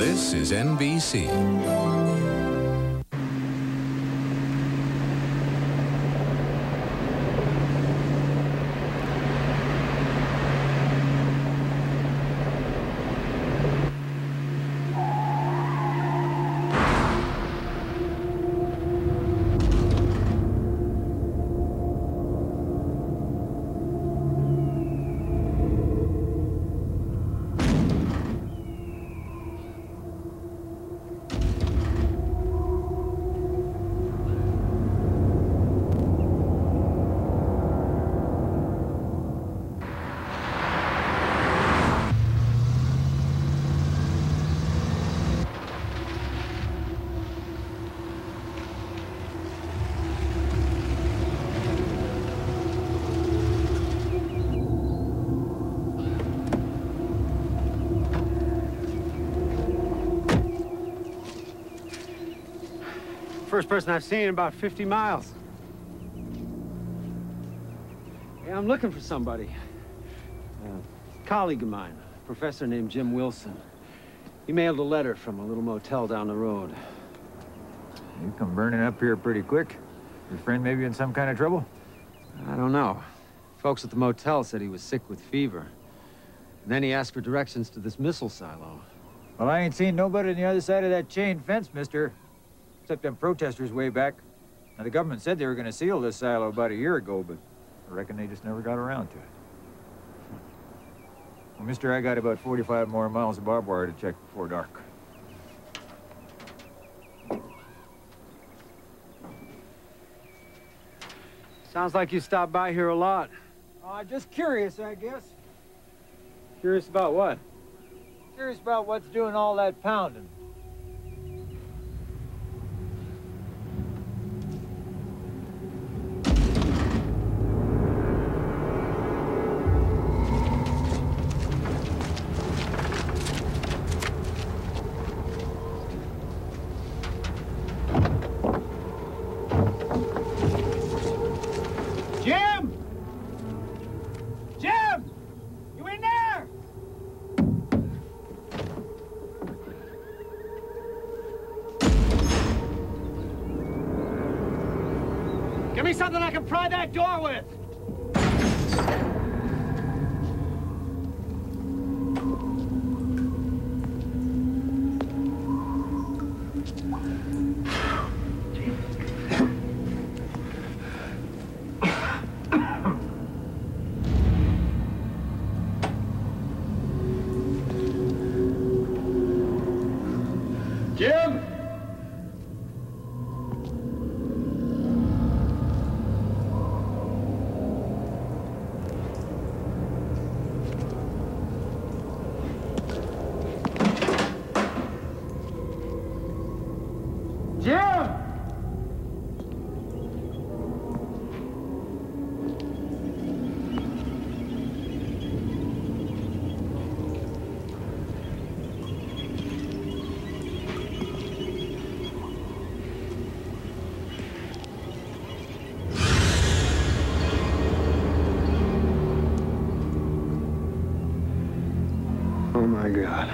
This is NBC. First person I've seen in about 50 miles. Yeah, I'm looking for somebody. A colleague of mine, a professor named Jim Wilson. He mailed a letter from a little motel down the road. You come burning up here pretty quick. Your friend maybe in some kind of trouble? I don't know. Folks at the motel said he was sick with fever. And then he asked for directions to this missile silo. Well, I ain't seen nobody on the other side of that chain fence, mister. Except them protesters way back. Now, the government said they were going to seal this silo about a year ago, but I reckon they just never got around to it. Well, mister, I got about 45 more miles of barbed wire to check before dark. Sounds like you stopped by here a lot. Just curious, I guess. Curious about what? Curious about what's doing all that pounding. Give me something I can pry that door with! Jim! Oh my God.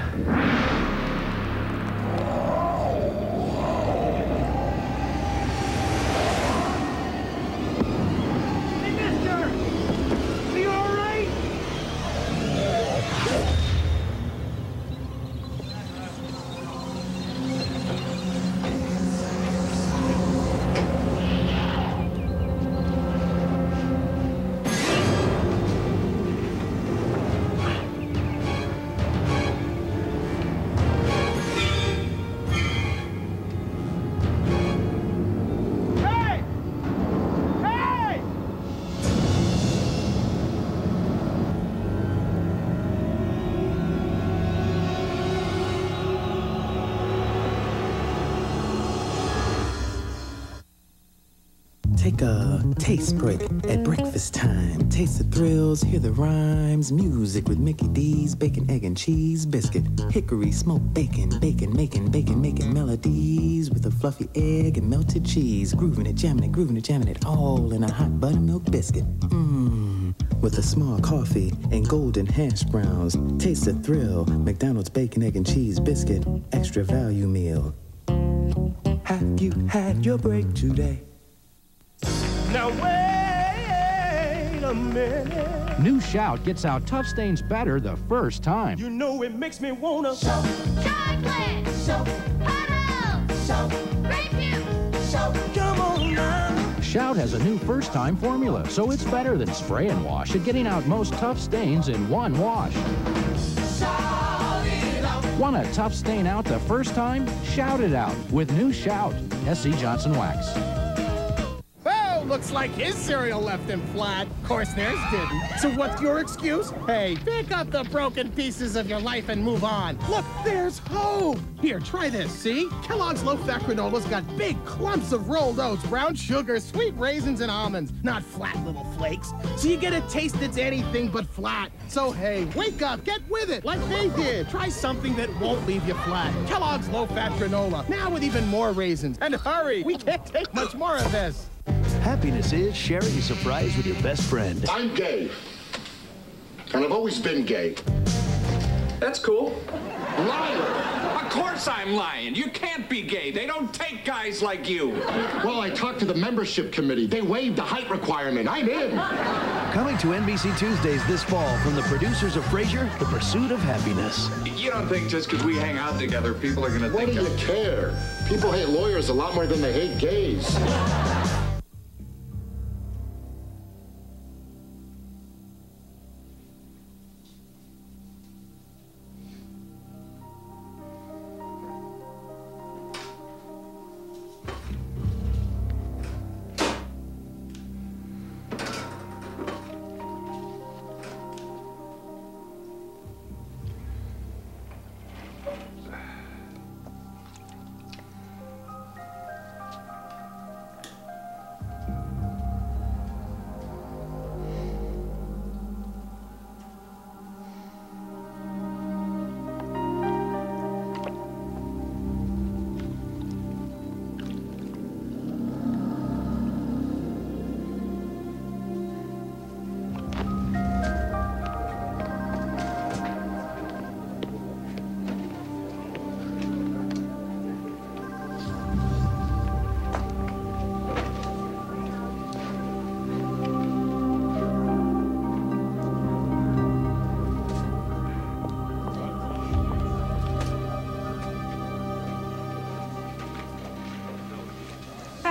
Hey, mister! Are you all right? Take a taste break at breakfast time. Taste the thrills, hear the rhymes. Music with Mickey D's bacon, egg, and cheese biscuit. Hickory smoked bacon, making melodies with a fluffy egg and melted cheese. Grooving it, jamming it, all in a hot buttermilk biscuit. Mmm. with a small coffee and golden hash browns. Taste the thrill, McDonald's bacon, egg, and cheese biscuit, extra value meal. Have you had your break today? Now wait a minute. New Shout gets out tough stains better the first time. You know it makes me wanna shout, chocolate, shout, puddle, shout, grapefruit, shout. Come on now. Shout has a new first-time formula, so it's better than spray and wash at getting out most tough stains in one wash. Shout it out. Want a tough stain out the first time? Shout it out with new Shout. SC Johnson Wax. Looks like his cereal left him flat. Of course, theirs didn't. So what's your excuse? Hey, pick up the broken pieces of your life and move on. Look, there's hope. Here, try this, see? Kellogg's low-fat granola's got big clumps of rolled oats, brown sugar, sweet raisins, and almonds, not flat little flakes. So you get a taste that's anything but flat. So hey, wake up, get with it, like they did. Try something that won't leave you flat. Kellogg's low-fat granola, now with even more raisins. And hurry, we can't take much more of this. Happiness is sharing a surprise with your best friend. I'm gay. And I've always been gay. That's cool. Liar! Of course I'm lying. You can't be gay. They don't take guys like you. Well, I talked to the membership committee. They waived the height requirement. I'm in. Coming to NBC Tuesdays this fall from the producers of Frasier, The Pursuit of Happiness. You don't think just because we hang out together, people are going to What think... do you care? People hate lawyers a lot more than they hate gays.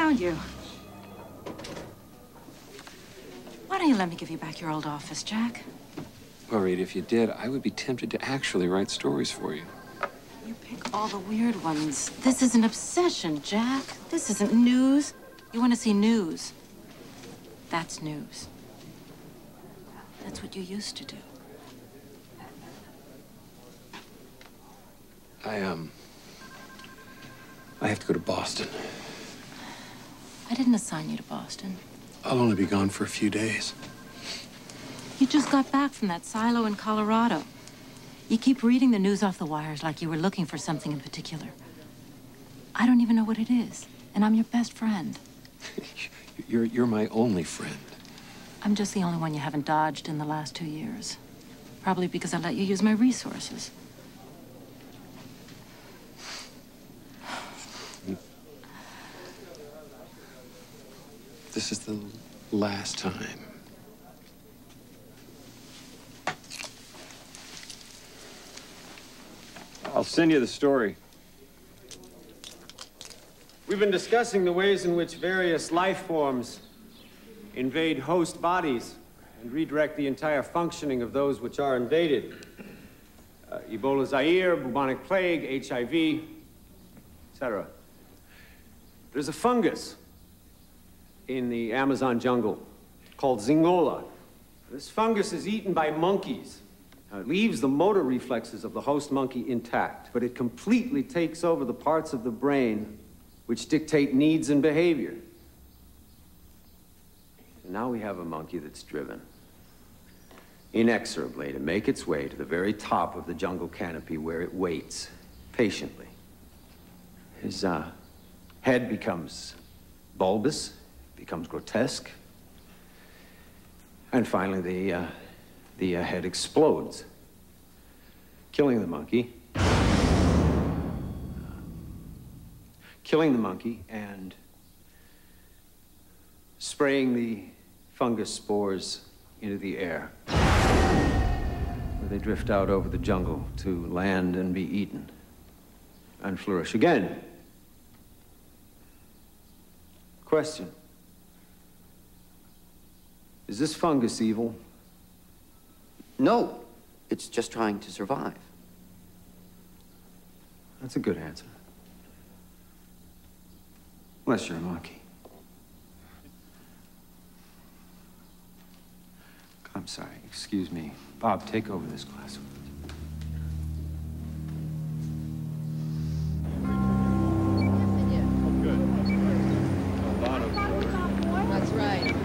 You. Why don't you let me give you back your old office, Jack? Well, Rita, if you did, I would be tempted to actually write stories for you. You pick all the weird ones. This is an obsession, Jack. This isn't news. You want to see news. That's news. That's what you used to do. I have to go to Boston. I didn't assign you to Boston. I'll only be gone for a few days. You just got back from that silo in Colorado. You keep reading the news off the wires like you were looking for something in particular. I don't even know what it is, and I'm your best friend. You're my only friend. I'm just the only one you haven't dodged in the last 2 years. Probably because I let you use my resources. This is the last time. I'll send you the story. We've been discussing the ways in which various life forms invade host bodies and redirect the entire functioning of those which are invaded. Ebola Zaire, bubonic plague, HIV, etc. There's a fungus in the Amazon jungle called Zingola. This fungus is eaten by monkeys. Now, it leaves the motor reflexes of the host monkey intact, but it completely takes over the parts of the brain which dictate needs and behavior. And now we have a monkey that's driven inexorably to make its way to the very top of the jungle canopy where it waits patiently. His head becomes bulbous, becomes grotesque. And finally, the head explodes, killing the monkey. Killing the monkey and spraying the fungus spores into the air, where they drift out over the jungle to land and be eaten and flourish again. Question. Is this fungus evil? No, it's just trying to survive. That's a good answer. Unless you're a monkey. I'm sorry, excuse me. Bob, take over this class. That's right.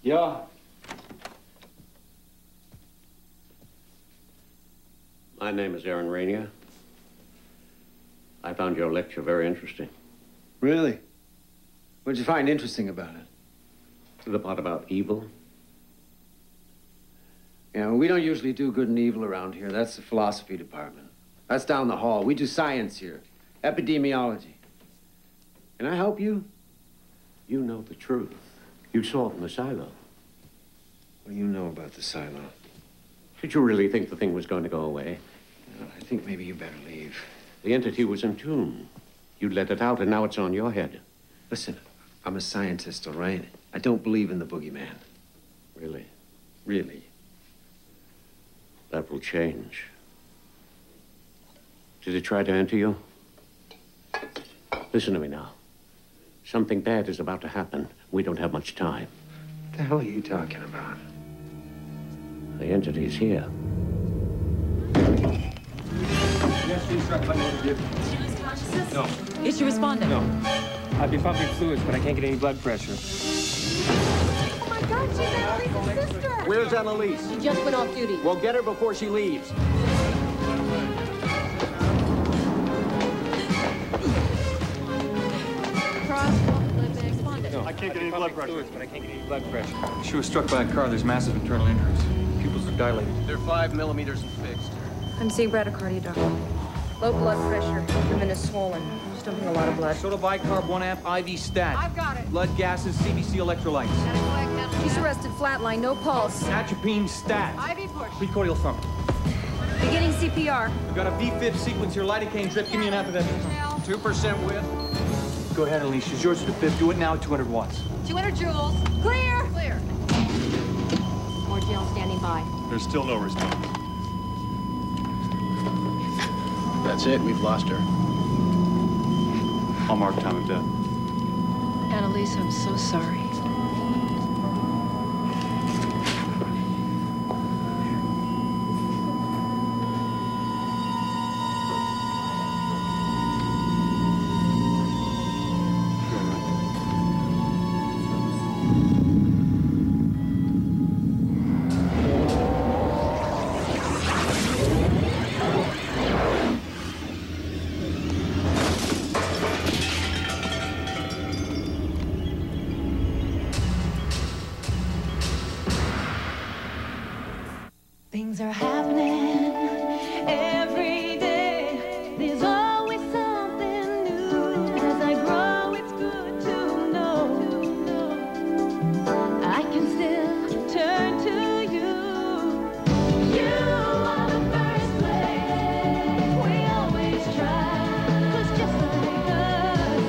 Yeah. My name is Aaron Rainier. I found your lecture very interesting. Really? What did you find interesting about it? The part about evil. You know, we don't usually do good and evil around here. That's the philosophy department. That's down the hall. We do science here. Epidemiology. Can I help you? You know the truth. You saw it in the silo. What do you know about the silo? Did you really think the thing was going to go away? No, I think maybe you better leave. The entity was in tune. You let it out, and now it's on your head. Listen, I'm a scientist, all right? I don't believe in the boogeyman. Really? Really. That will change. Did it try to enter you? Listen to me now. Something bad is about to happen. We don't have much time. What the hell are you talking about? The entity's here. Yes, please start putting what you did. No. Is she responding? No. I've been pumping fluids, but I can't get any blood pressure. Oh my God, she's Annalise's sister! Where's Annalise? She just went off duty. Well, get her before she leaves. No, I can't get any blood pressure. Fluids, but I can't get any blood pressure. She was struck by a car. There's massive internal injuries. Pupils are dilated. They're 5 millimeters and fixed. I'm seeing bradycardia, doctor. Low blood pressure. Abdomen is swollen. Just dumping a lot of blood. Soda bicarb 1 amp IV stat. I've got it. Blood gases, CBC electrolytes. She's arrested, flatline, no pulse. Atropine stat. IV push. Precordial thump. Beginning CPR. We've got a V-fib sequence here. Lidocaine drip. Give me an epidemic. 2% width. Go ahead, Elise. She's yours to the fifth. Do it now at 200 watts. 200 joules. Clear. Clear. More jail standing by. There's still no response. That's it. We've lost her. I'll mark time of death. Annalise, I'm so sorry. Things are happening every day. There's always something new. As I grow, it's good to know I can still turn to you. You are the first place we always try. 'Cause just like us,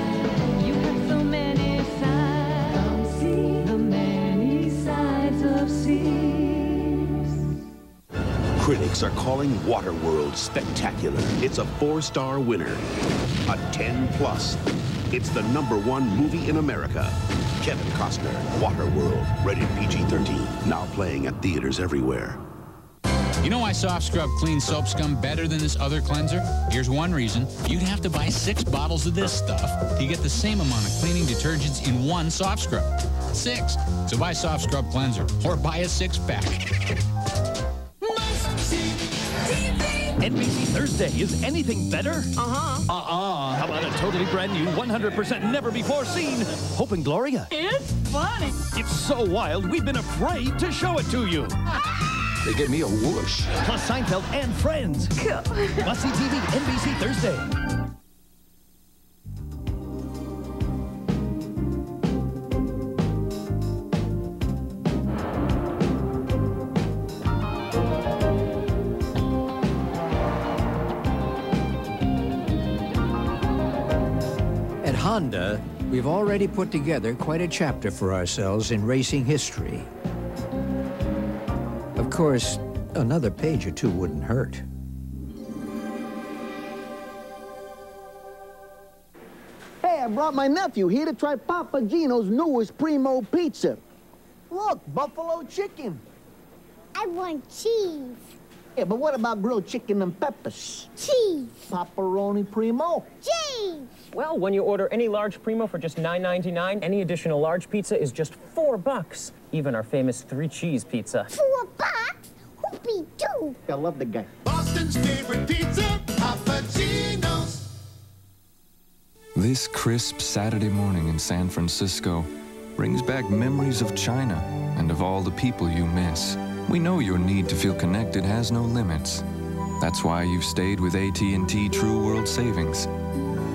you have so many sides. Come see the many sides of sea. Critics are calling Waterworld spectacular. It's a 4-star winner. A 10+. It's the #1 movie in America. Kevin Costner, Waterworld, rated PG-13. Now playing at theaters everywhere. You know why Soft Scrub cleans soap scum better than this other cleanser? Here's one reason. You'd have to buy 6 bottles of this stuff to get the same amount of cleaning detergents in one Soft Scrub. 6. So buy Soft Scrub Cleanser or buy a 6-pack. NBC Thursday. Is anything better? How about a totally brand new, 100% never before seen Hope and Gloria? It's funny. It's so wild, we've been afraid to show it to you. They gave me a whoosh. Plus Seinfeld and Friends. Cool. Must-see TV, NBC Thursday. At Honda, we've already put together quite a chapter for ourselves in racing history. Of course, another page or two wouldn't hurt. Hey, I brought my nephew here to try Papa Gino's newest Primo Pizza. Look, buffalo chicken. I want cheese. Yeah, but what about grilled chicken and peppers? Cheese. Pepperoni Primo. Cheese. Well, when you order any large Primo for just $9.99, any additional large pizza is just $4. Even our famous 3-cheese pizza. $4? Whoopie-doo. I love the guy. Boston's favorite pizza, Papa Gino's. This crisp Saturday morning in San Francisco brings back memories of China and of all the people you miss. We know your need to feel connected has no limits. That's why you've stayed with AT&T True World Savings.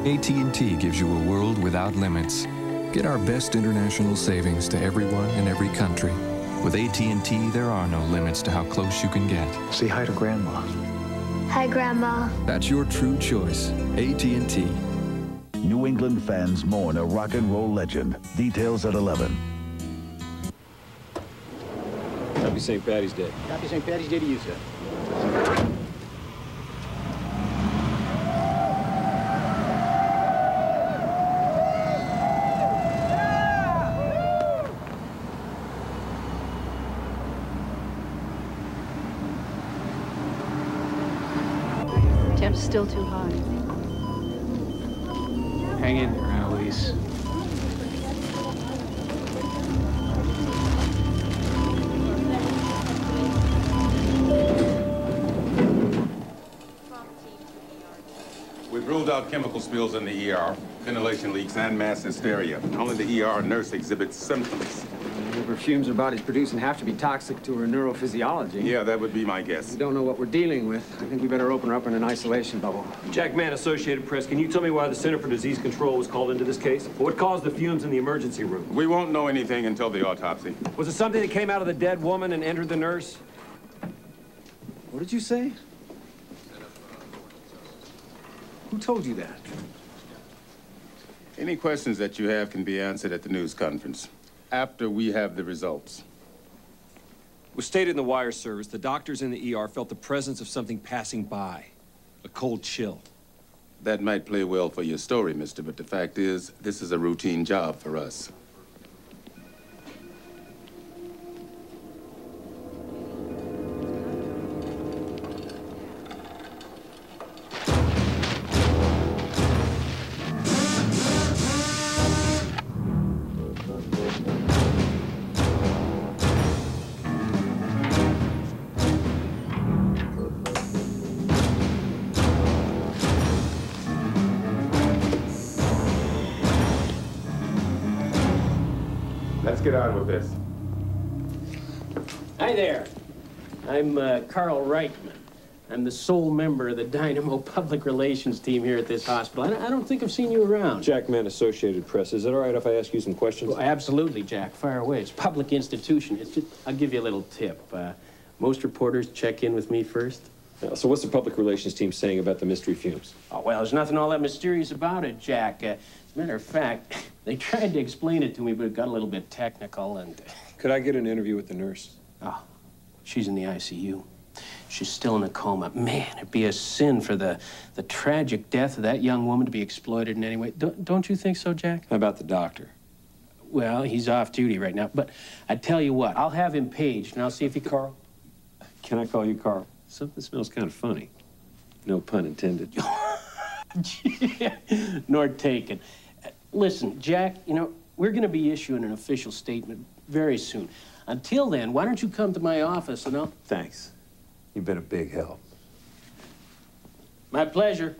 AT&T gives you a world without limits. Get our best international savings to everyone in every country. With AT&T, there are no limits to how close you can get. Say hi to Grandma. Hi, Grandma. That's your true choice. AT&T. New England fans mourn a rock and roll legend. Details at 11. Happy St. Patty's Day. Happy St. Patty's Day to you, sir. Temp's still too high. Hang in there, Annalise. We've ruled out chemical spills in the ER, ventilation leaks, and mass hysteria. Only the ER nurse exhibits symptoms. Whatever fumes her body's producing have to be toxic to her neurophysiology. Yeah, that would be my guess. We don't know what we're dealing with. I think we better open her up in an isolation bubble. Jack Mann, Associated Press. Can you tell me why the Center for Disease Control was called into this case? What caused the fumes in the emergency room? We won't know anything until the autopsy. Was it something that came out of the dead woman and entered the nurse? What did you say? Who told you that? Any questions that you have can be answered at the news conference after we have the results. It was stated in the wire service the doctors in the ER felt the presence of something passing by, a cold chill. That might play well for your story, mister, but the fact is, this is a routine job for us. Let's get on with this. Hi there. I'm Carl Reitman. I'm the sole member of the Dynamo Public Relations team here at this hospital. I don't think I've seen you around. Jack Mann, Associated Press. Is it all right if I ask you some questions? Well, absolutely, Jack. Fire away. It's a public institution. It's just, I'll give you a little tip. Most reporters check in with me first. So what's the public relations team saying about the mystery fumes? Oh, well, there's nothing all that mysterious about it, Jack. As a matter of fact, they tried to explain it to me, but it got a little bit technical and... Could I get an interview with the nurse? Oh, she's in the ICU. She's still in a coma. Man, it'd be a sin for the tragic death of that young woman to be exploited in any way. Don't you think so, Jack? How about the doctor? Well, he's off duty right now. But I tell you what, I'll have him paged, and I'll see if he... Carl? Can I call you Carl? Something smells kind of funny. No pun intended. Nor taken. Listen, Jack, you know, we're going to be issuing an official statement very soon. Until then, why don't you come to my office and I'll... Thanks. You've been a big help. My pleasure.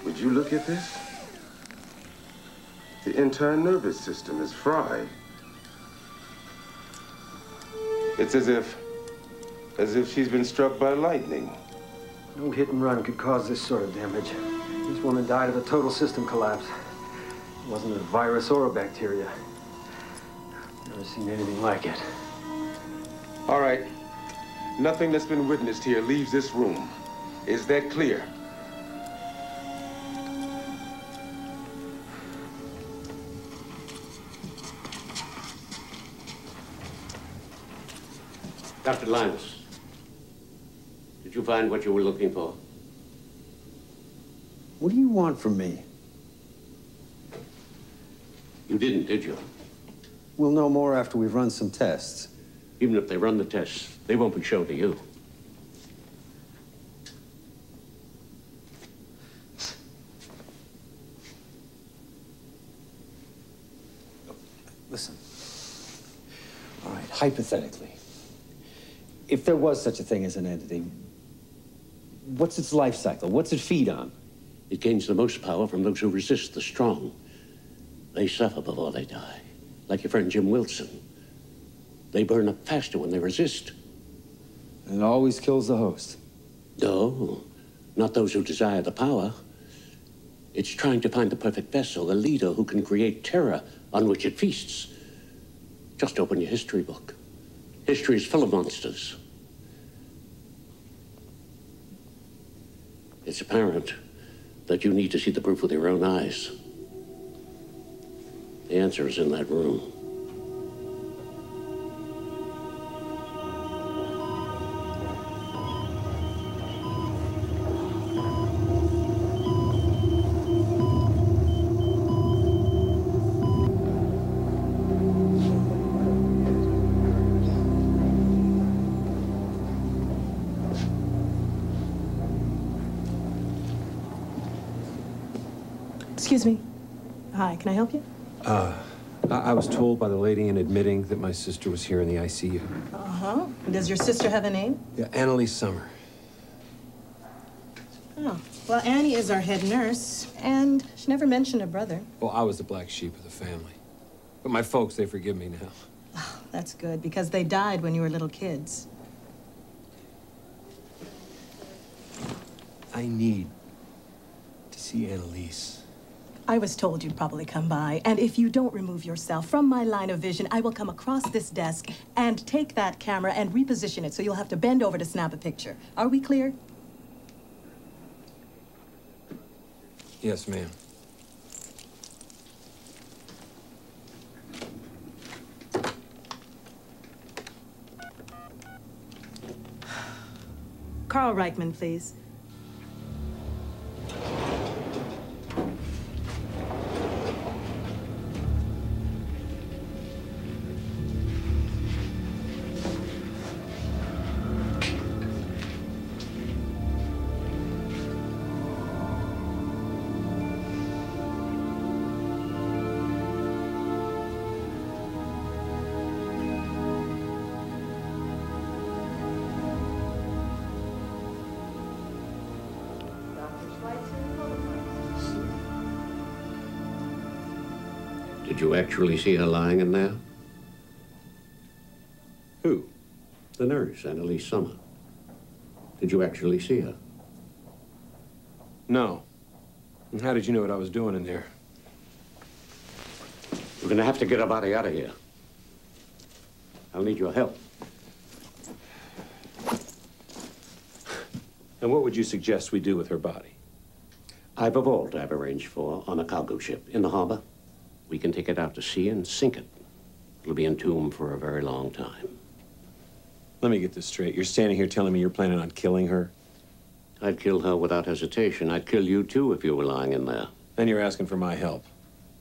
Would you look at this? The entire nervous system is fried. It's as if she's been struck by lightning. No hit and run could cause this sort of damage. This woman died of a total system collapse. It wasn't a virus or a bacteria. Never seen anything like it. All right. Nothing that's been witnessed here leaves this room. Is that clear? Dr. Linus, did you find what you were looking for? What do you want from me? You didn't, did you? We'll know more after we've run some tests. Even if they run the tests, they won't be shown to you. Listen. All right, hypothetically, if there was such a thing as an entity, what's its life cycle? What's it feed on? It gains the most power from those who resist the strong. They suffer before they die, like your friend Jim Wilson. They burn up faster when they resist. And it always kills the host. No, not those who desire the power. It's trying to find the perfect vessel, a leader who can create terror on which it feasts. Just open your history book. History is full of monsters. It's apparent that you need to see the proof with your own eyes. The answer is in that room. Excuse me. Hi, can I help you? I was told by the lady in admitting that my sister was here in the ICU. Uh-huh. Does your sister have a name? Yeah, Annalise Summer. Oh, well, Annie is our head nurse, and she never mentioned a brother. Well, I was the black sheep of the family. But my folks, they forgive me now. Oh, that's good, because they died when you were little kids. I need to see Annalise. I was told you'd probably come by, and if you don't remove yourself from my line of vision, I will come across this desk and take that camera and reposition it, so you'll have to bend over to snap a picture. Are we clear? Yes, ma'am. Carl Reitman, please. Did you actually see her lying in there? Who? The nurse, Annalise Summer. Did you actually see her? No. And how did you know what I was doing in there? We're gonna have to get her body out of here. I'll need your help. And what would you suggest we do with her body? I've a vault I've arranged for on a cargo ship in the harbor. We can take it out to sea and sink it. It'll be entombed for a very long time. Let me get this straight. You're standing here telling me you're planning on killing her? I'd kill her without hesitation. I'd kill you, too, if you were lying in there. Then you're asking for my help.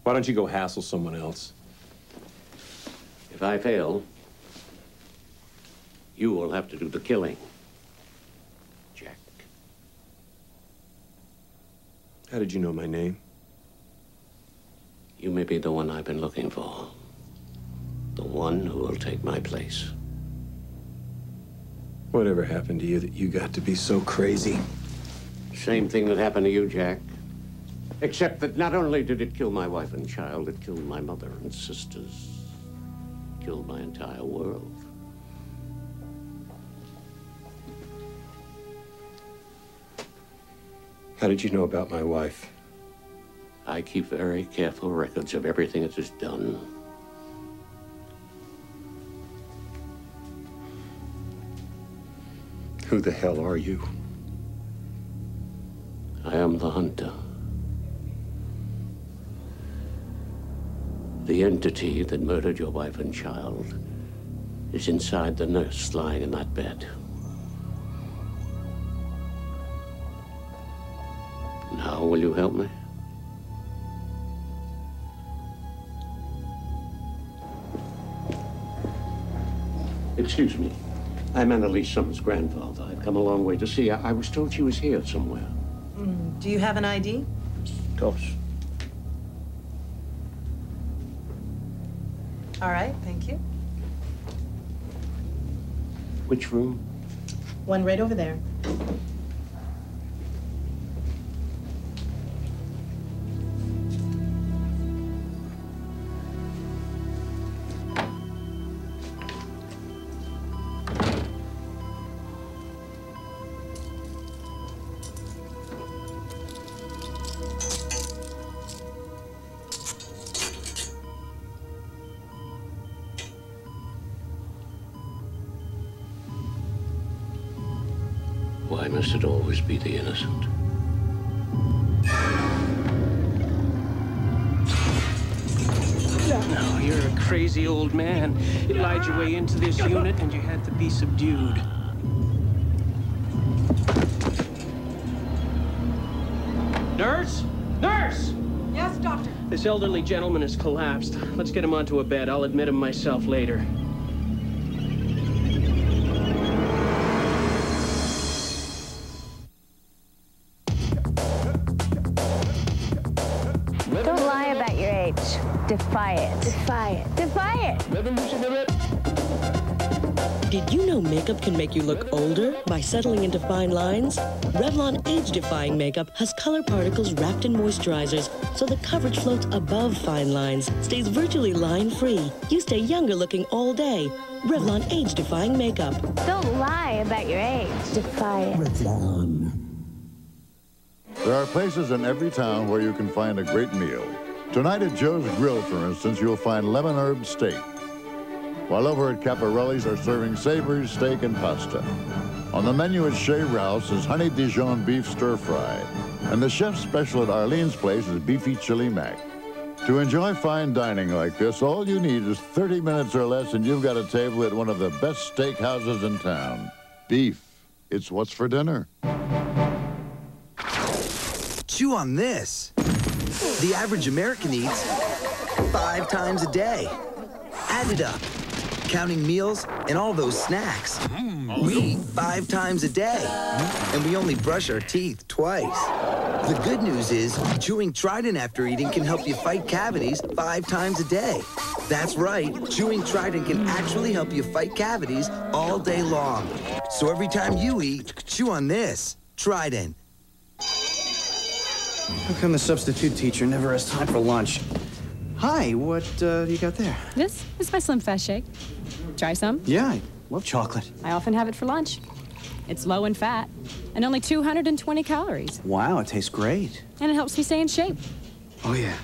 Why don't you go hassle someone else? If I fail, you will have to do the killing. Jack. How did you know my name? You may be the one I've been looking for. The one who will take my place. Whatever happened to you that you got to be so crazy? Same thing that happened to you, Jack. Except that not only did it kill my wife and child, it killed my mother and sisters. Killed my entire world. How did you know about my wife? I keep very careful records of everything that is done. Who the hell are you? I am the hunter. The entity that murdered your wife and child is inside the nurse lying in that bed. Now, will you help me? Excuse me. I'm Annalise Summer's grandfather. I've come a long way to see her. I was told she was here somewhere. Do you have an ID? Of course. All right, thank you. Which room? One right over there. Why must it always be the innocent? No, you're a crazy old man. You lied your way into this unit and you had to be subdued. Nurse? Nurse! Yes, doctor. This elderly gentleman has collapsed. Let's get him onto a bed. I'll admit him myself later. Don't lie about your age. Defy it. Defy it. Defy it. Did you know makeup can make you look older by settling into fine lines? Revlon age-defying makeup has color particles wrapped in moisturizers, so the coverage floats above fine lines, stays virtually line-free. You stay younger looking all day. Revlon age-defying makeup. Don't lie about your age. Defy it. Revlon. There are places in every town where you can find a great meal. Tonight at Joe's Grill, for instance, you'll find lemon herb steak. While over at Caparelli's are serving savory steak and pasta. On the menu at Chez Ralph's is honey Dijon beef stir fry. And the chef's special at Arlene's place is beefy chili mac. To enjoy fine dining like this, all you need is 30 minutes or less and you've got a table at one of the best steakhouses in town. Beef. It's what's for dinner. Chew on this. The average American eats 5 times a day. Add it up. Counting meals and all those snacks. We eat 5 times a day. And we only brush our teeth twice. The good news is, chewing Trident after eating can help you fight cavities 5 times a day. That's right, chewing Trident can actually help you fight cavities all day long. So every time you eat, chew on this. Trident. How come the substitute teacher never has time for lunch? Hi, what do you got there? This is my Slim Fast Shake. Try some? Yeah, I love chocolate. I often have it for lunch. It's low in fat and only 220 calories. Wow, it tastes great. And it helps me stay in shape. Oh, yeah.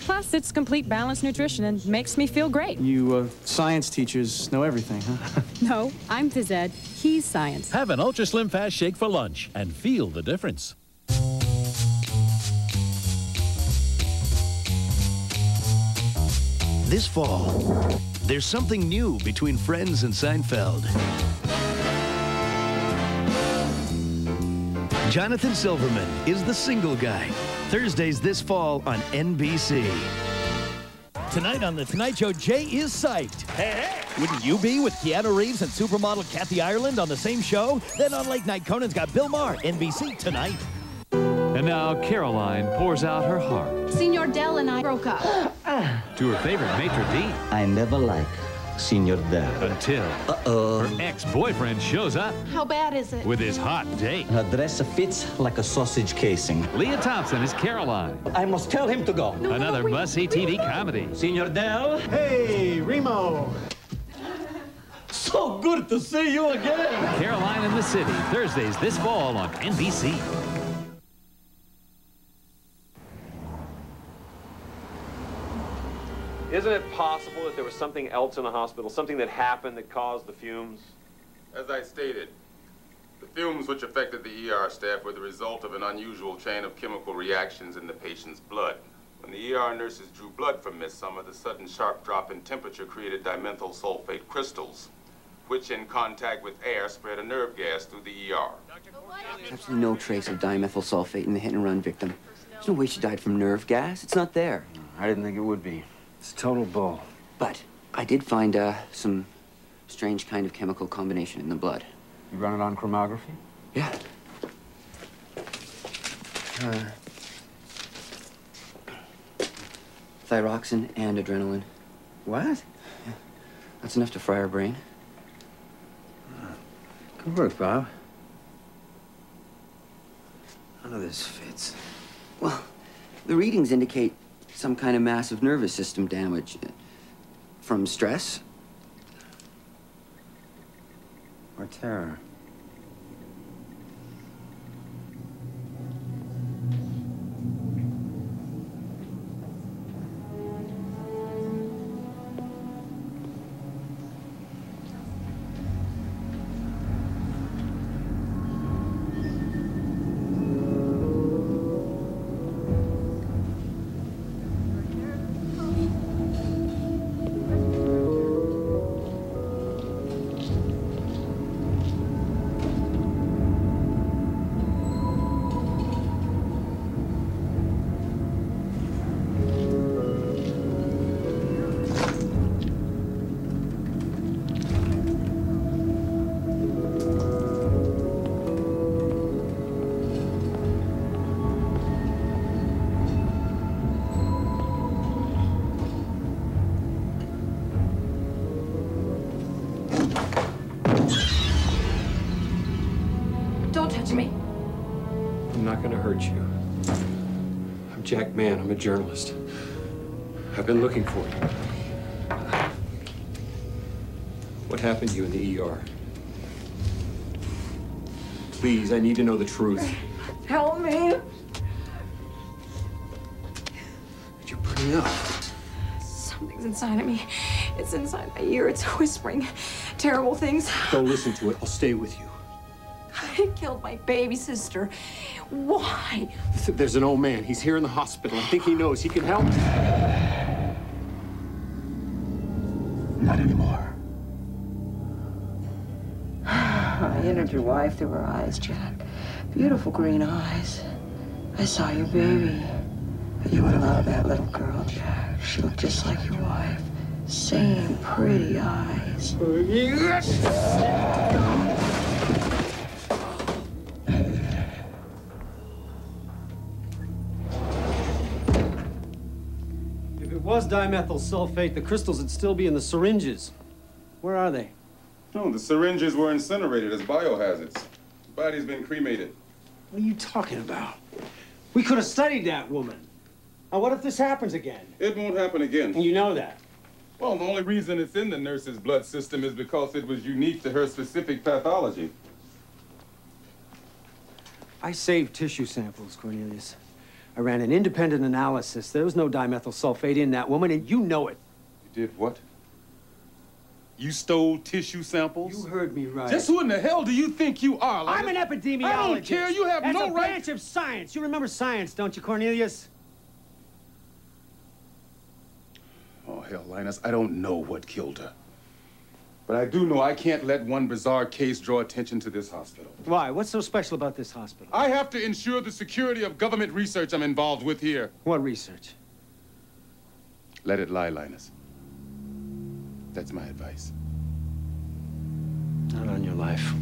Plus, it's complete balanced nutrition and makes me feel great. You science teachers know everything, huh? No, I'm phys ed. He's science. Have an Ultra Slim Fast Shake for lunch and feel the difference. This fall, there's something new between Friends and Seinfeld. Jonathan Silverman is the single guy. Thursdays this fall on NBC. Tonight on The Tonight Show, Jay is psyched. Hey! Wouldn't you be with Keanu Reeves and supermodel Kathy Ireland on the same show? Then on Late Night, Conan's got Bill Maher, NBC tonight. And now Caroline pours out her heart. Senor Dell and I broke up. To her favorite maitre d'. I never like Senor Dell. Until her ex-boyfriend shows up. How bad is it? With his hot date. Her dress fits like a sausage casing. Leah Thompson is Caroline. I must tell him to go. Another must-see TV comedy. Senor Dell. Hey, Remo. So good to see you again. Caroline in the City, Thursdays this fall on NBC. Isn't it possible that there was something else in the hospital, something that happened that caused the fumes? As I stated, the fumes which affected the ER staff were the result of an unusual chain of chemical reactions in the patient's blood. When the ER nurses drew blood from Miss Summer, the sudden sharp drop in temperature created dimethyl sulfate crystals, which in contact with air spread a nerve gas through the ER. There's absolutely no trace of dimethyl sulfate in the hit-and-run victim. There's no way she died from nerve gas. It's not there. I didn't think it would be. It's total bull. But I did find some strange kind of chemical combination in the blood. You run it on chromography? Yeah. Thyroxine and adrenaline. What? Yeah. That's enough to fry her brain. Good work, Bob. None of this fits. Well, the readings indicate some kind of massive nervous system damage from stress. Or terror. Jack Mann, I'm a journalist. I've been looking for you. What happened to you in the ER? Please, I need to know the truth. Help me. You're putting up. Something's inside of me. It's inside my ear. It's whispering terrible things. Don't listen to it. I'll stay with you. I killed my baby sister. Why? There's an old man. He's here in the hospital. I think he knows. He can help. Not anymore. I entered your wife through her eyes, Jack. Beautiful green eyes. I saw your baby. But you would love that little girl, Jack. She looked just like your wife. Same pretty eyes. If it was dimethyl sulfate, the crystals would still be in the syringes. Where are they? No, the syringes were incinerated as biohazards. The body's been cremated. What are you talking about? We could have studied that woman. Now, what if this happens again? It won't happen again. You know that. Well, the only reason it's in the nurse's blood system is because it was unique to her specific pathology. I saved tissue samples, Cornelius. I ran an independent analysis. There was no dimethyl sulfate in that woman, and you know it. You did what? You stole tissue samples? You heard me right. Just who in the hell do you think you are? I'm an epidemiologist. I don't care. You have That's no a right. branch of science. You remember science, don't you, Cornelius? Oh, hell, Linus, I don't know what killed her. But I do know I can't let one bizarre case draw attention to this hospital. Why? What's so special about this hospital? I have to ensure the security of government research I'm involved with here. What research? Let it lie, Linus. That's my advice. Not on your life.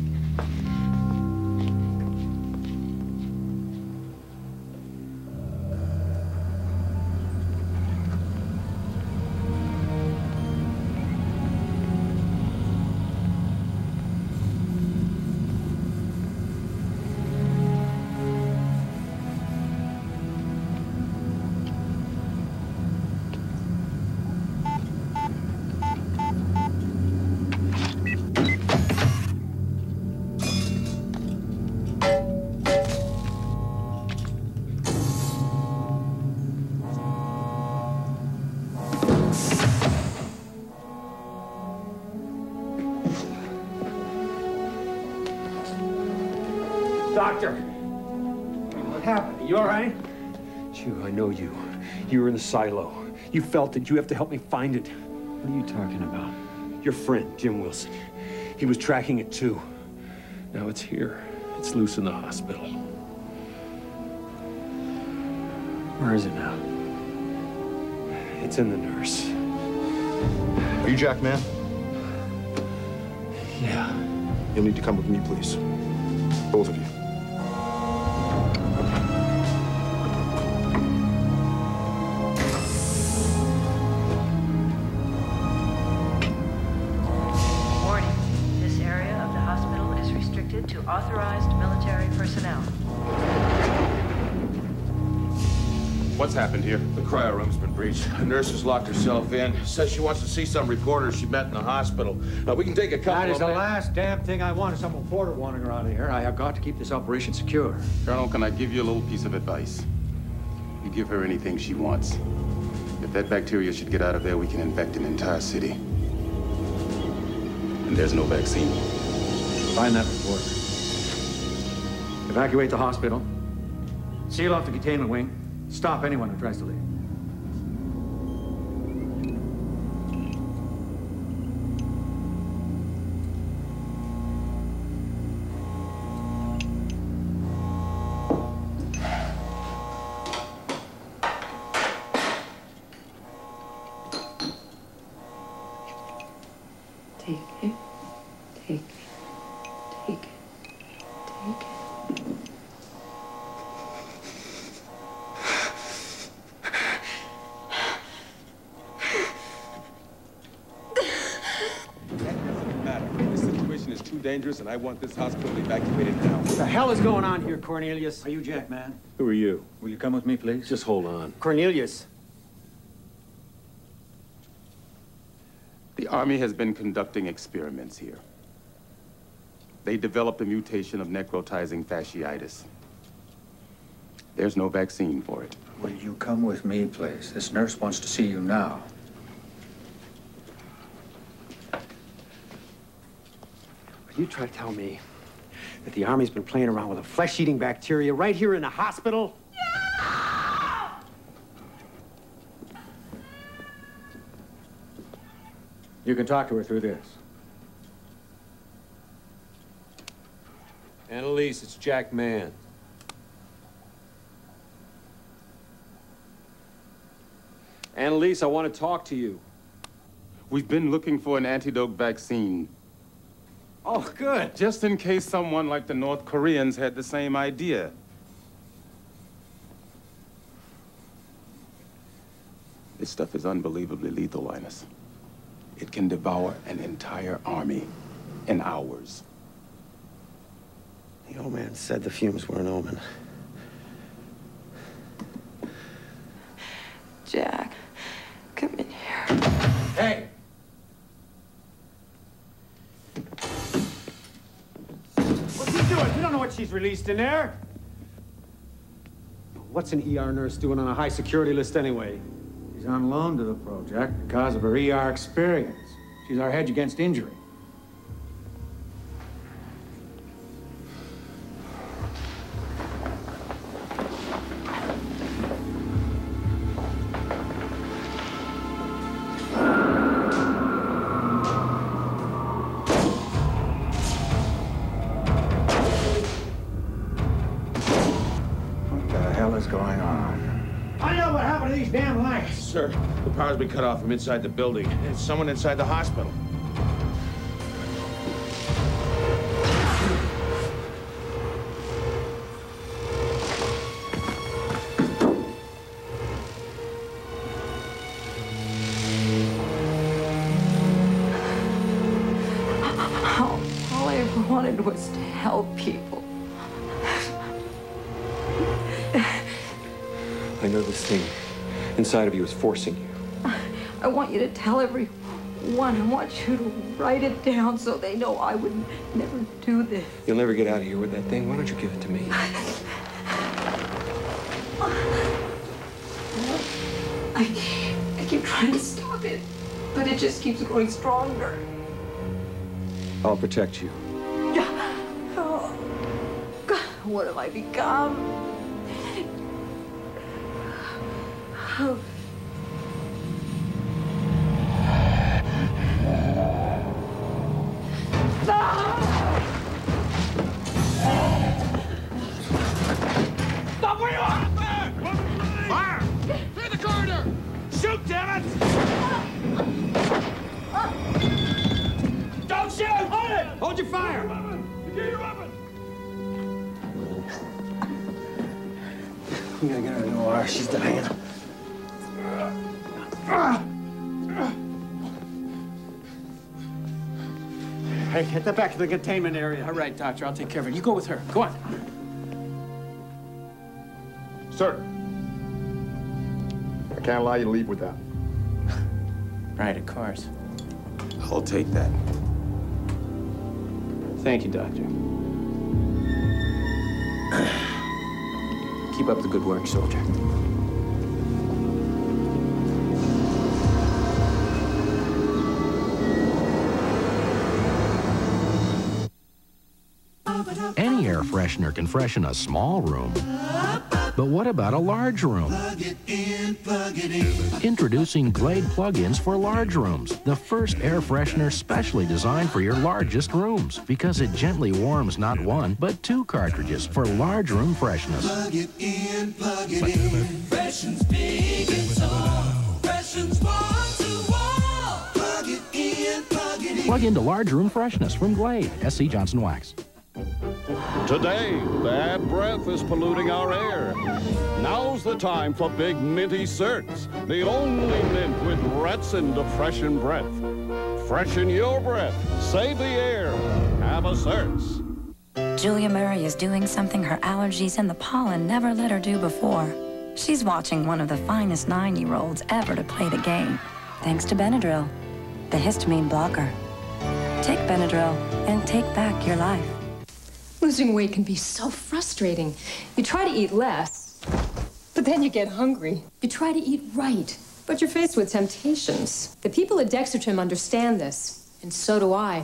Doctor! What happened? Are you all right? You, I know you. You were in the silo. You felt it. You have to help me find it. What are you talking about? Your friend, Jim Wilson. He was tracking it too. Now it's here. It's loose in the hospital. Where is it now? It's in the nurse. Are you Jack Man? Yeah. You'll need to come with me, please. Both of you. Warning. This area of the hospital is restricted to authorized military personnel. What's happened here? The cryo room's been breached. A nurse has locked herself in. Says she wants to see some reporters she met in the hospital. We can take a couple That is of the minutes. last damn thing I want is some reporter wandering around here. I have got to keep this operation secure. Colonel, can I give you a little piece of advice? You give her anything she wants. If that bacteria should get out of there, we can infect an entire city. And there's no vaccine. Find that reporter. Evacuate the hospital. Seal off the containment wing. Stop anyone who tries to leave. Take it. Take it. Take it. Take it. This situation is too dangerous, and I want this hospital evacuated now. What the hell is going on here, Cornelius? Are you Jack Man? Who are you? Will you come with me, please? Just hold on. Cornelius. The Army has been conducting experiments here. They developed a mutation of necrotizing fasciitis. There's no vaccine for it. Will you come with me, please? This nurse wants to see you now. You try to tell me that the Army's been playing around with a flesh-eating bacteria right here in the hospital? You can talk to her through this. Annalise, it's Jack Man. Annalise, I want to talk to you. We've been looking for an antidote vaccine. Oh, good. Just in case someone like the North Koreans had the same idea. This stuff is unbelievably lethal, Linus. It can devour an entire army in hours. The old man said the fumes were an omen. Jack, come in here. Hey! What's he doing? You don't know what she's released in there. What's an ER nurse doing on a high security list anyway? She's on loan to the project because of her ER experience. She's our hedge against injury. Going on? I know what happened to these damn lights. Sir, the power's been cut off from inside the building. It's someone inside the hospital. All I ever wanted was to help people. I know this thing inside of you is forcing you. I want you to tell everyone. I want you to write it down so they know I would never do this. You'll never get out of here with that thing. Why don't you give it to me? I keep trying to stop it, but it just keeps growing stronger. I'll protect you. Oh, God, what have I become? Oh. Stop where you are! Fire! Clear the corridor! Shoot, damn it! Don't shoot! Hold it! Hold your fire! Get your weapon! We gotta get her to the OR. She's dying. Hey, get that back to the containment area. All right, doctor, I'll take care of it. You go with her. Go on. Sir, I can't allow you to leave with that. Right, of course. I'll take that. Thank you, Doctor. Keep up the good work, soldier. Any air freshener can freshen a small room. But what about a large room? Introducing Glade plug-ins for large rooms, the first air freshener specially designed for your largest rooms, because it gently warms not one, but two cartridges for large room freshness. Plug it in, freshens big and tall, freshens wall to wall. Plug it in, plug it in. Plug into large room freshness from Glade, SC Johnson Wax. Today, bad breath is polluting our air. Now's the time for Big Minty Certs, the only mint with retsin to freshen breath. Freshen your breath, save the air, have a Certs. Julia Murray is doing something her allergies and the pollen never let her do before. She's watching one of the finest 9-year-olds ever to play the game, thanks to Benadryl, the histamine blocker. Take Benadryl and take back your life. Losing weight can be so frustrating. You try to eat less, but then you get hungry. You try to eat right, but you're faced with temptations. The people at Dexatrim understand this, and so do I.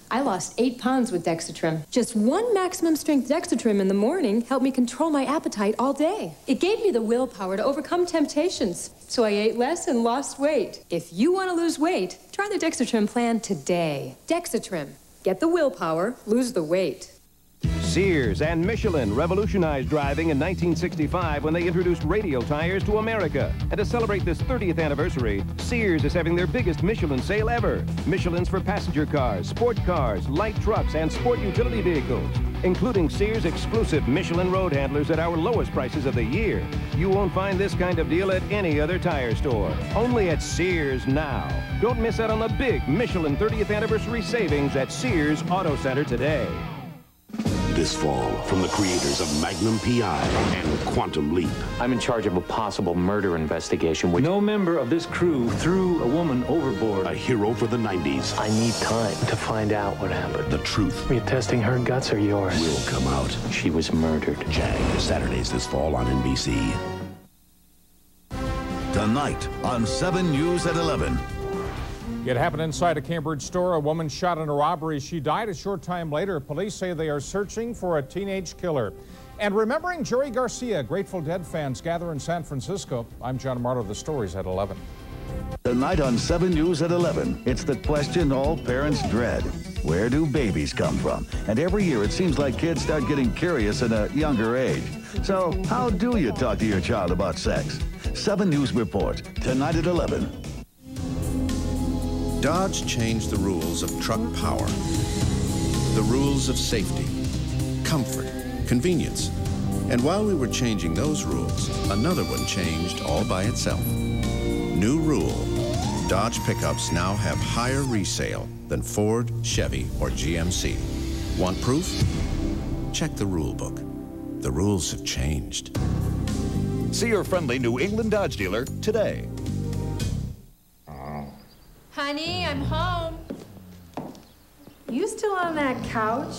I lost 8 pounds with Dexatrim. Just one maximum strength Dexatrim in the morning helped me control my appetite all day. It gave me the willpower to overcome temptations, so I ate less and lost weight. If you want to lose weight, try the Dexatrim plan today. Dexatrim. Get the willpower, lose the weight. Sears and Michelin revolutionized driving in 1965 when they introduced radio tires to America. And to celebrate this 30th anniversary, Sears is having their biggest Michelin sale ever. Michelin's for passenger cars, sport cars, light trucks, and sport utility vehicles, including Sears exclusive Michelin road handlers at our lowest prices of the year. You won't find this kind of deal at any other tire store. Only at Sears now. Don't miss out on the big Michelin 30th anniversary savings at Sears Auto Center today. This fall, from the creators of Magnum P.I. and Quantum Leap. I'm in charge of a possible murder investigation. No member of this crew threw a woman overboard. A hero for the 90s. I need time to find out what happened. The truth. Are you testing her guts or yours? Will come out. She was murdered. Jag, Saturdays this fall on NBC. Tonight on 7 News at 11. It happened inside a Cambridge store. A woman shot in a robbery. She died a short time later. Police say they are searching for a teenage killer. And remembering Jerry Garcia, Grateful Dead fans gather in San Francisco. I'm John Marlowe. The story's at 11. Tonight on 7 News at 11, it's the question all parents dread. Where do babies come from? And every year it seems like kids start getting curious at a younger age. So how do you talk to your child about sex? 7 News reports, tonight at 11. Dodge changed the rules of truck power, the rules of safety, comfort, convenience. And while we were changing those rules, another one changed all by itself. New rule: Dodge pickups now have higher resale than Ford, Chevy, or GMC. Want proof? Check the rule book. The rules have changed. See your friendly New England Dodge dealer today. Honey, I'm home. You still on that couch?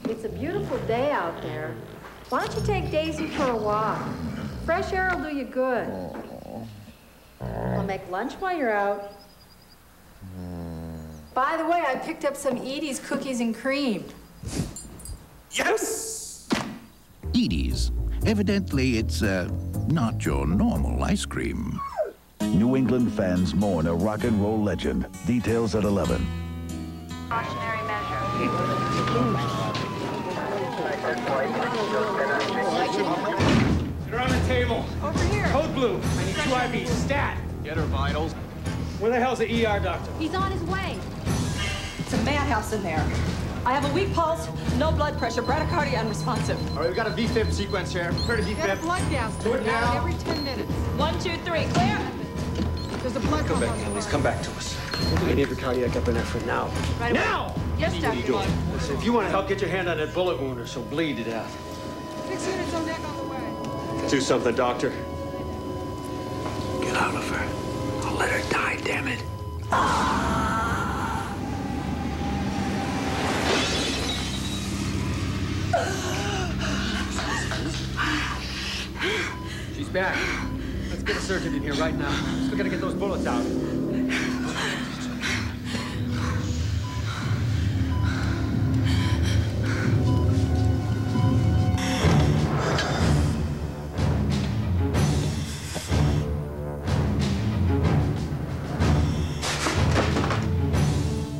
It's a beautiful day out there. Why don't you take Daisy for a walk? Fresh air will do you good. I'll make lunch while you're out. By the way, I picked up some Edie's cookies and cream. Yes! Edie's. Evidently, it's not your normal ice cream. New England fans mourn a rock and roll legend. Details at 11. Cautionary measure. Get her on the table. Over here. Code blue. I need 2 IVs. Stat. Get her vitals. Where the hell's the ER doctor? He's on his way. It's a madhouse in there. I have a weak pulse, no blood pressure, bradycardia unresponsive. All right, we've got a VFib sequence here. Prepare to Get a VFib. blood gas. Do it now. Every 10 minutes. 1, 2, 3, clear. There's a blood Come back, please. Come back to us. We need the cardiac epinephrine now. Right away. Now! Yes, What are you Doctor. doing? Listen, if you want to help, get your hand on that bullet wound or she'll bleed to death. 6 units on deck on the way. Do something, doctor. Get out of her. I'll let her die, damn it. She's back. Let's get a surgeon in here right now. Still gotta get those bullets out.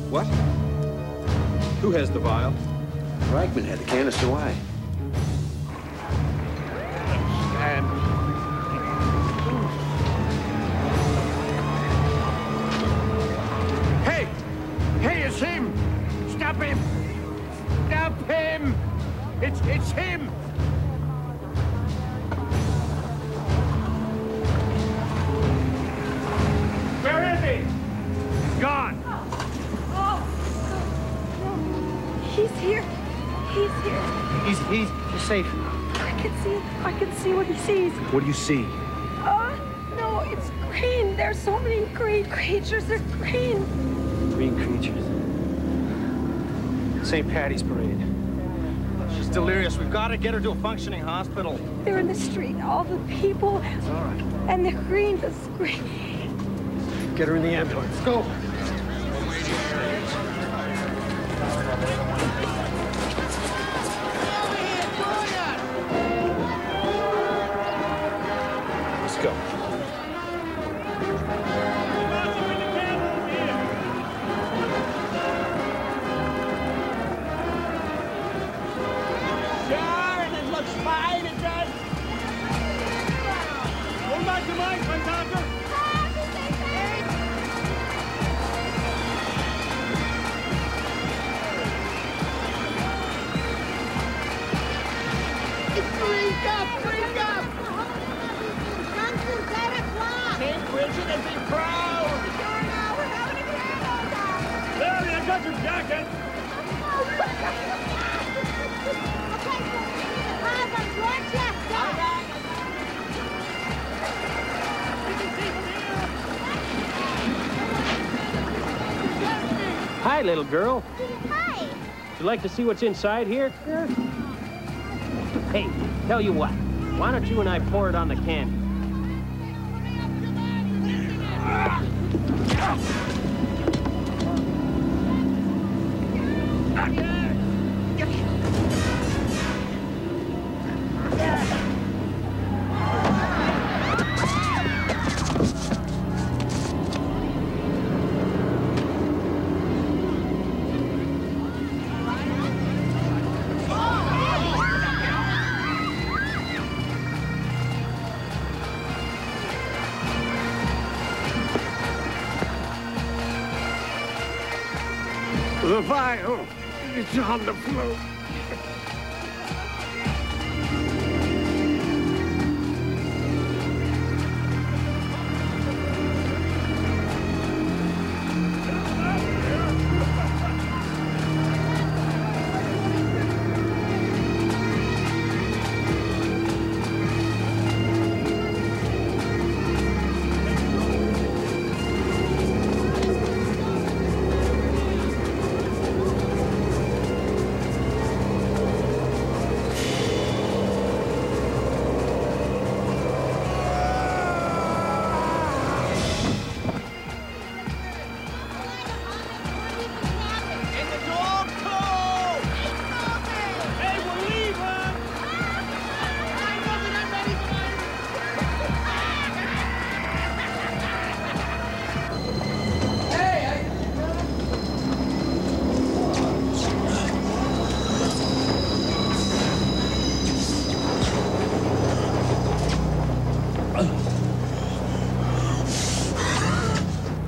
What? Who has the vial? Reichman had the canister. Why? Hey! Hey, it's him! Stop him! Stop him! It's him! Where is he? Gone! He's here. He's here. He's safe. I can see what he sees. What do you see? No, it's green. There's so many green creatures. They're green. Green creatures. St. Patty's Parade. She's delirious. We've got to get her to a functioning hospital. They're in the street. All the people. It's all right. And the green, the screen. Get her in the ambulance. Go. Let's go. Sure, it looks fine, it does. Hold back the mic, doctor. Drink up! Drink up! Nonsense, 8 o'clock! Take Bridget and be proud! Sure now, we're having a grand old time! Larry, I got your jacket! Oh, Hi, little girl. Hi. Would you like to see what's inside here? Hey, tell you what. Why don't you and I pour it on the candy? The vial is on the floor.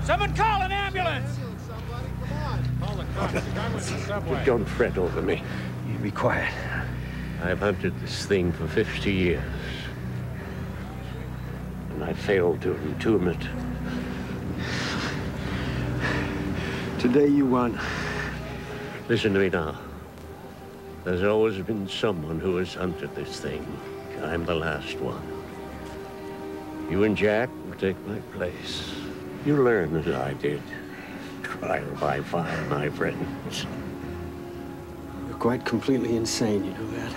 Someone call an ambulance! Call the cops. The guy was in the subway. Don't fret over me. You be quiet. I've hunted this thing for 50 years. And I failed to entomb it. Today you won. Listen to me now. There's always been someone who has hunted this thing. I'm the last one. You and Jack will take my place. You learn as I did. Trial by fire, my friends. You're quite completely insane, you know that?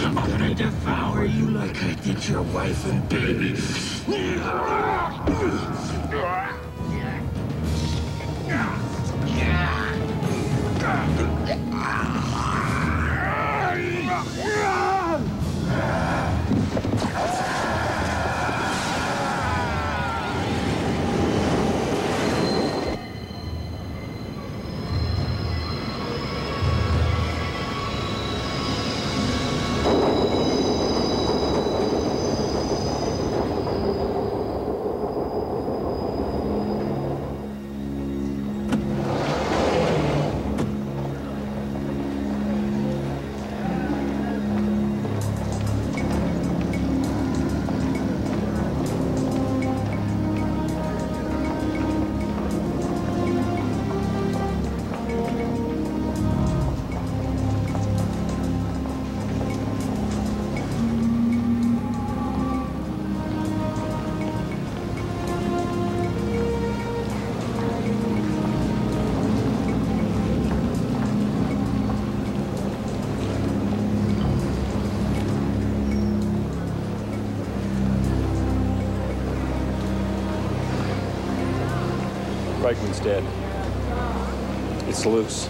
I'm gonna devour you like I did your wife and baby. Spikeman's dead. It's loose.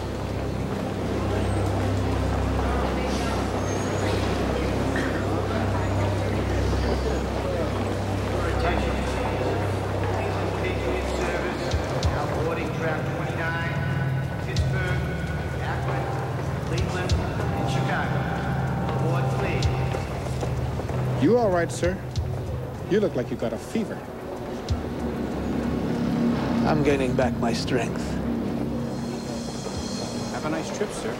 You all right, sir? You look like you got a fever. I'm gaining back my strength. Have a nice trip, sir.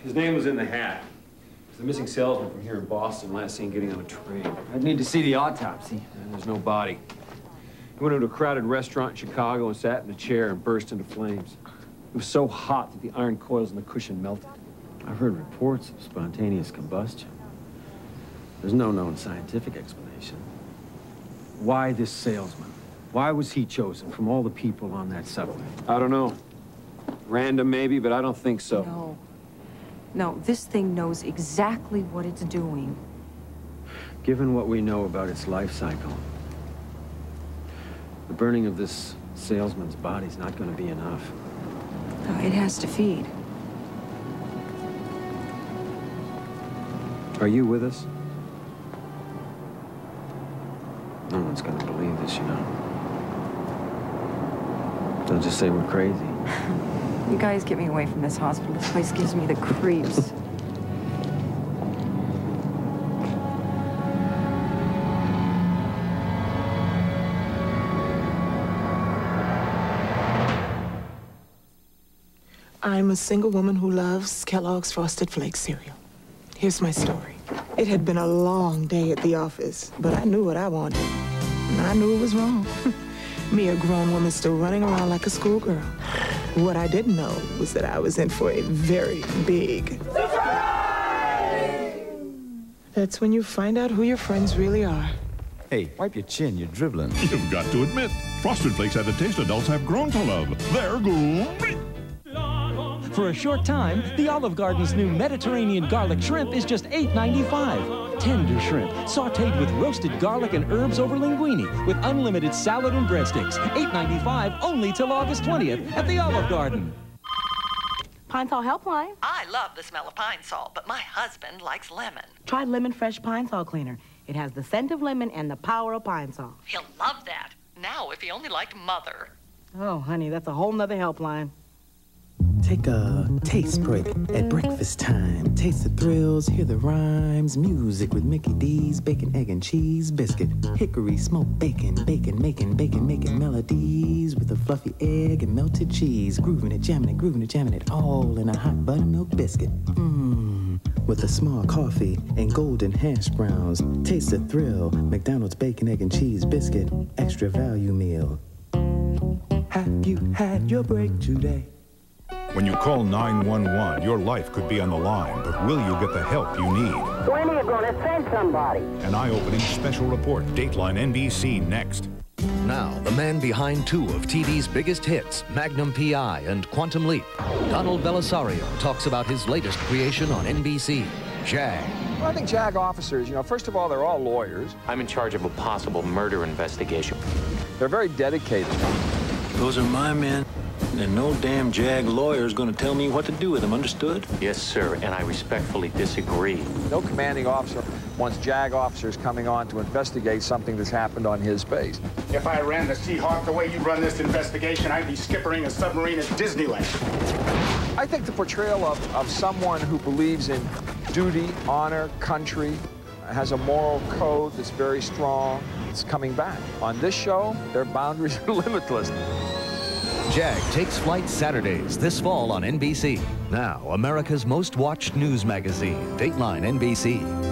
His name was in the hat. He's the missing salesman from here in Boston, last seen getting on a train. I'd need to see the autopsy. And there's no body. He went into a crowded restaurant in Chicago and sat in a chair and burst into flames. It was so hot that the iron coils in the cushion melted. I've heard reports of spontaneous combustion. There's no known scientific explanation. Why this salesman? Why was he chosen from all the people on that subway? I don't know. Random maybe, but I don't think so. No, this thing knows exactly what it's doing. Given what we know about its life cycle, the burning of this salesman's body is not going to be enough. No, it has to feed. Are you with us? No one's going to believe this, you know. They'll just say we're crazy. You guys get me away from this hospital. This place gives me the creeps. I'm a single woman who loves Kellogg's Frosted Flakes cereal. Here's my story. It had been a long day at the office, but I knew what I wanted. And I knew it was wrong. Me, a grown woman, still running around like a schoolgirl. What I didn't know was that I was in for a very big surprise! That's when you find out who your friends really are. Hey, wipe your chin, you're dribbling. You've got to admit, Frosted Flakes have the taste adults have grown to love. They're great. For a short time, the Olive Garden's new Mediterranean garlic shrimp is just $8.95. Tender shrimp, sautéed with roasted garlic and herbs over linguine, with unlimited salad and breadsticks. $8.95 only till August 20th at the Olive Garden. Pine Sol Helpline. I love the smell of Pine Sol, but my husband likes lemon. Try Lemon Fresh Pine Sol Cleaner. It has the scent of lemon and the power of Pine Sol. He'll love that. Now, if he only liked Mother. Oh, honey, that's a whole nother helpline. Take a taste break at breakfast time. Taste the thrills, hear the rhymes. Music with Mickey D's bacon, egg, and cheese biscuit. Hickory smoked bacon, bacon, making melodies with a fluffy egg and melted cheese. Grooving it, jamming it, all in a hot buttermilk biscuit. With a small coffee and golden hash browns. Taste the thrill, McDonald's bacon, egg, and cheese biscuit. Extra value meal. Have you had your break today? When you call 911, your life could be on the line, but will you get the help you need? When are you going to send somebody? An eye-opening special report, Dateline NBC, next. Now, the man behind two of TV's biggest hits, Magnum P.I. and Quantum Leap. Donald Belisario talks about his latest creation on NBC, JAG. Well, I think JAG officers, first of all, they're all lawyers. I'm in charge of a possible murder investigation. They're very dedicated. Those are my men. And no damn JAG lawyer is going to tell me what to do with them, understood? Yes, sir, and I respectfully disagree. No commanding officer wants JAG officers coming on to investigate something that's happened on his base. If I ran the Seahawk the way you run this investigation, I'd be skippering a submarine at Disneyland. I think the portrayal of someone who believes in duty, honor, country, has a moral code that's very strong, it's coming back. On this show, their boundaries are limitless. JAG takes flight Saturdays this fall on NBC. Now, America's most watched news magazine, Dateline NBC.